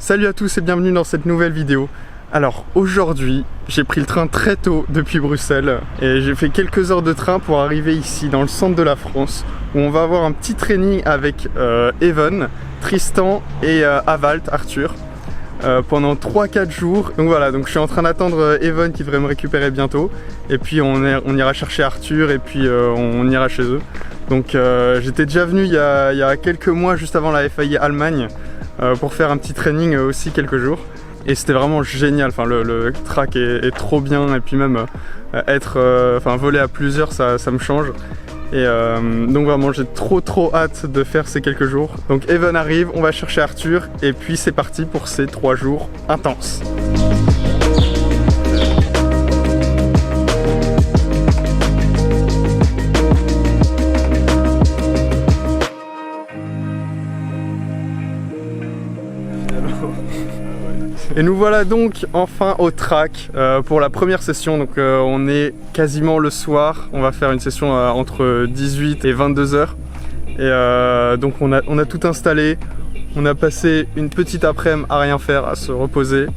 Salut à tous et bienvenue dans cette nouvelle vidéo. Alors aujourd'hui, j'ai pris le train très tôt depuis Bruxelles et j'ai fait quelques heures de train pour arriver ici dans le centre de la France où on va avoir un petit training avec Evan, Tristan et Avalt, Arthur pendant 3-4 jours. Donc voilà, donc je suis en train d'attendre Evan qui devrait me récupérer bientôt et puis on ira chercher Arthur et puis on ira chez eux. Donc j'étais déjà venu il y a quelques mois juste avant la FAI Allemagne pour faire un petit training aussi quelques jours et c'était vraiment génial. Enfin, le track est trop bien et puis même voler à plusieurs ça me change et donc vraiment j'ai trop hâte de faire ces quelques jours. Donc Evan arrive, on va chercher Arthur et puis c'est parti pour ces 3 jours intenses. Et nous voilà donc enfin au track pour la première session. Donc on est quasiment le soir, on va faire une session entre 18 et 22h et donc on a tout installé, on a passé une petite après-midi à rien faire, à se reposer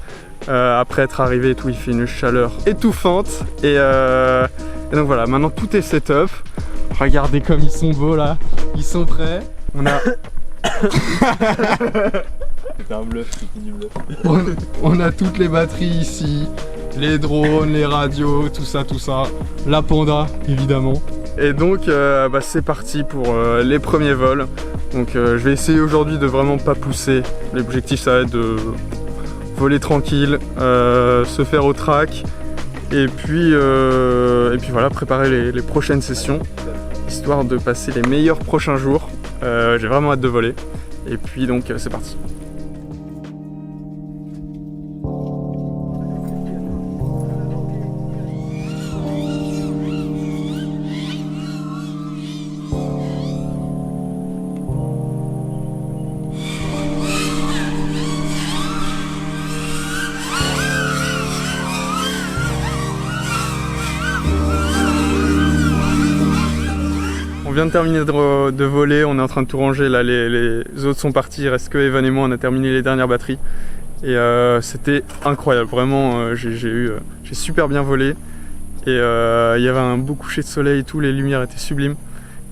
après être arrivé et tout. Il fait une chaleur étouffante et donc voilà, maintenant tout est set-up. Regardez comme ils sont beaux là, ils sont prêts. On a C'est un bluff, c'est du bluff. On a toutes les batteries ici, les drones, les radios, tout ça, la Panda évidemment. Et donc c'est parti pour les premiers vols. Donc je vais essayer aujourd'hui de vraiment pas pousser. L'objectif ça va être de voler tranquille, se faire au track et puis voilà, préparer les prochaines sessions histoire de passer les meilleurs prochains jours. J'ai vraiment hâte de voler et puis donc c'est parti. On vient de terminer de voler, on est en train de tout ranger, là les autres sont partis, il reste que Evan et moi, on a terminé les dernières batteries et c'était incroyable, vraiment j'ai super bien volé et il y avait un beau coucher de soleil et tout, les lumières étaient sublimes.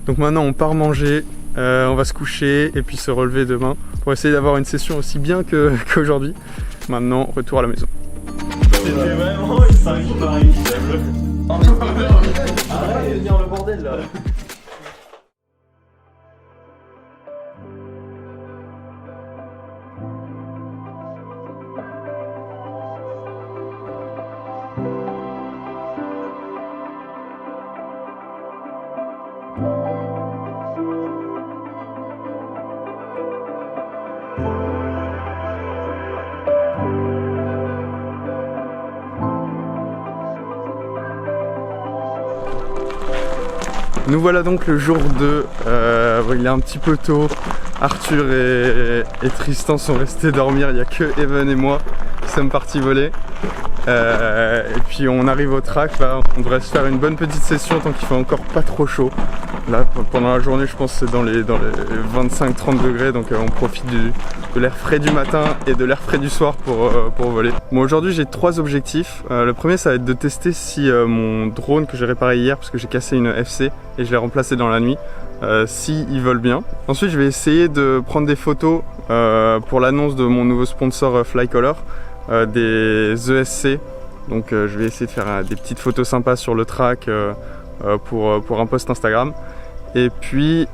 Donc maintenant on part manger, on va se coucher et puis se relever demain pour essayer d'avoir une session aussi bien qu'aujourd'hui. Maintenant retour à la maison. C'était vraiment une 5 pareil. Arrête de venir le bordel là. Nous voilà donc le jour 2, il est un petit peu tôt, Arthur et Tristan sont restés dormir, il n'y a que Evan et moi qui sommes partis voler. Et puis on arrive au track, là on devrait se faire une bonne petite session tant qu'il fait encore pas trop chaud. Là pendant la journée je pense que c'est dans les 25-30 degrés, donc on profite de l'air frais du matin et de l'air frais du soir pour voler. Bon, aujourd'hui j'ai 3 objectifs. Le premier ça va être de tester si mon drone que j'ai réparé hier parce que j'ai cassé une FC et je l'ai remplacé dans la nuit, si il vole bien. Ensuite je vais essayer de prendre des photos pour l'annonce de mon nouveau sponsor Flycolor, des ESC. Donc je vais essayer de faire des petites photos sympas sur le track pour un post Instagram. Et puis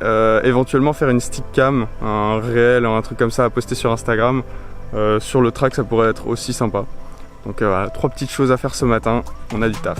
éventuellement faire une stick cam, un réel, un truc comme ça à poster sur Instagram. Sur le track ça pourrait être aussi sympa. Donc voilà, 3 petites choses à faire ce matin, on a du taf.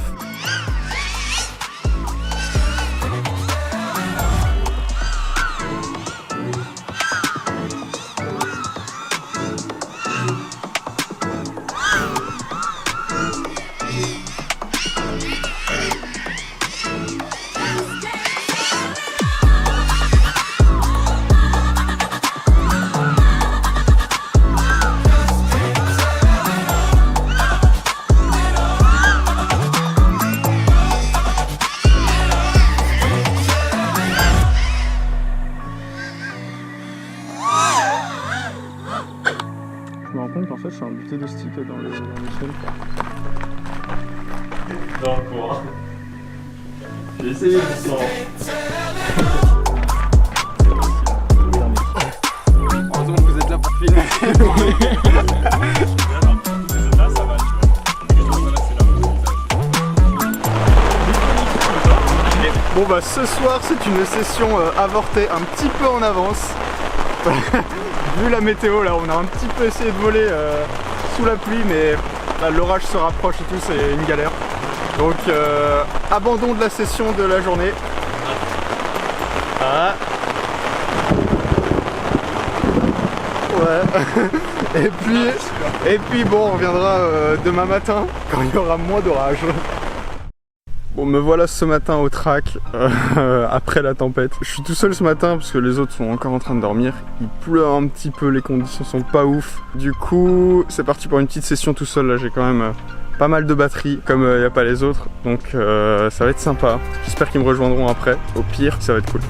je suis un buté de stick dans les chaînes. Dans le courant. J'ai essayé de sang. Heureusement que vous êtes là pour filmer. Là, ça va, tu vois. Bon bah ce soir c'est une session avortée un petit peu en avance. Vu la météo là, on a un petit peu essayé de voler sous la pluie, mais là, l'orage se rapproche et tout, c'est une galère. Donc abandon de la session de la journée. Ah. Ouais. et puis bon, on reviendra demain matin quand il y aura moins d'orage. Bon, me voilà ce matin au track après la tempête. Je suis tout seul ce matin parce que les autres sont encore en train de dormir. Il pleut un petit peu, les conditions sont pas ouf. Du coup, c'est parti pour une petite session tout seul. Là, j'ai quand même pas mal de batterie, comme il n'y a pas les autres. Donc ça va être sympa. J'espère qu'ils me rejoindront après. Au pire, ça va être cool.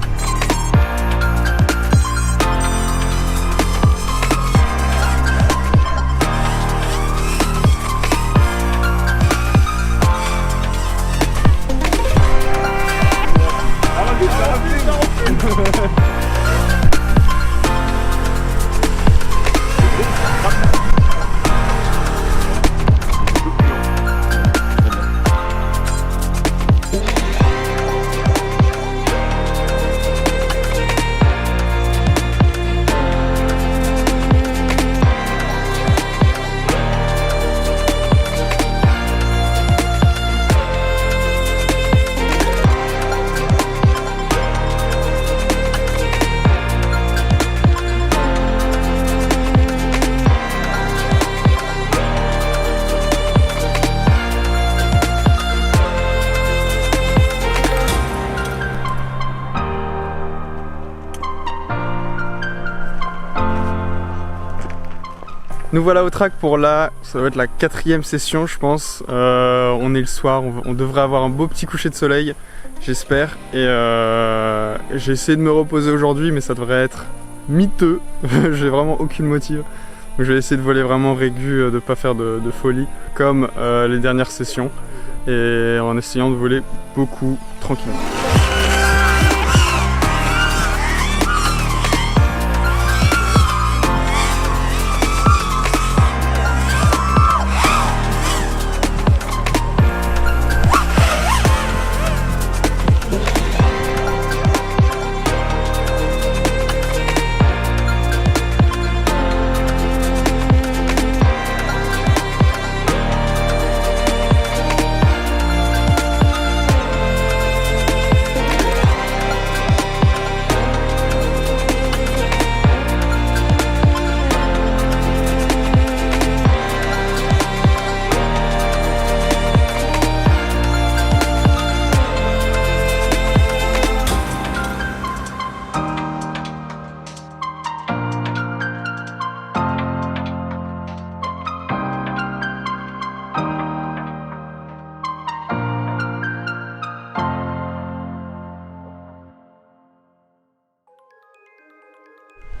Nous voilà au track pour ça va être la 4e session je pense. On est le soir, on devrait avoir un beau petit coucher de soleil, j'espère. Et j'ai essayé de me reposer aujourd'hui mais ça devrait être miteux, j'ai vraiment aucune motive. Donc je vais essayer de voler vraiment régu, de pas faire de folie comme les dernières sessions. Et en essayant de voler beaucoup tranquillement.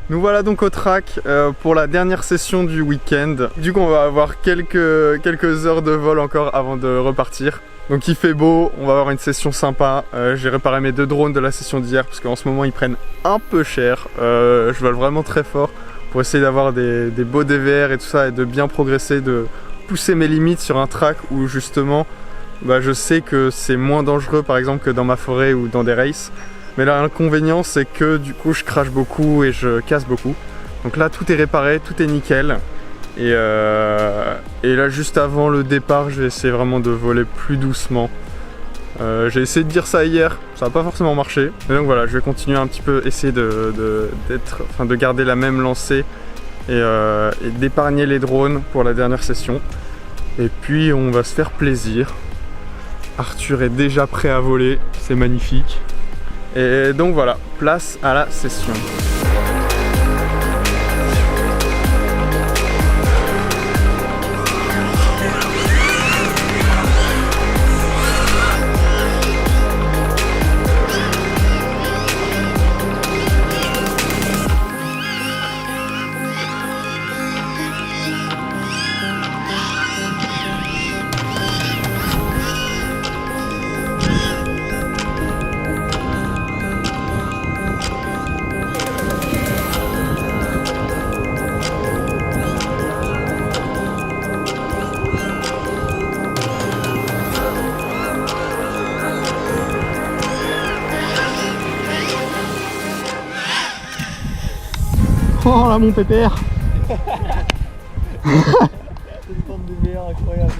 Nous voilà donc au track pour la dernière session du week-end. Du coup on va avoir quelques heures de vol encore avant de repartir. Donc il fait beau, on va avoir une session sympa. J'ai réparé mes 2 drones de la session d'hier parce qu'en ce moment ils prennent un peu cher. Je vole vraiment très fort pour essayer d'avoir des beaux DVR et tout ça et de bien progresser, de pousser mes limites sur un track où justement je sais que c'est moins dangereux par exemple que dans ma forêt ou dans des races. Mais l'inconvénient c'est que du coup je crache beaucoup et je casse beaucoup. Donc là tout est réparé, tout est nickel. Et là juste avant le départ je vais essayer vraiment de voler plus doucement. J'ai essayé de dire ça hier, ça n'a pas forcément marché. Mais donc voilà, je vais continuer un petit peu, essayer de garder la même lancée et d'épargner les drones pour la dernière session. Et puis on va se faire plaisir. Arthur est déjà prêt à voler, c'est magnifique. Et donc voilà, place à la session. Oh là mon pépère. Cette bande de VR incroyable.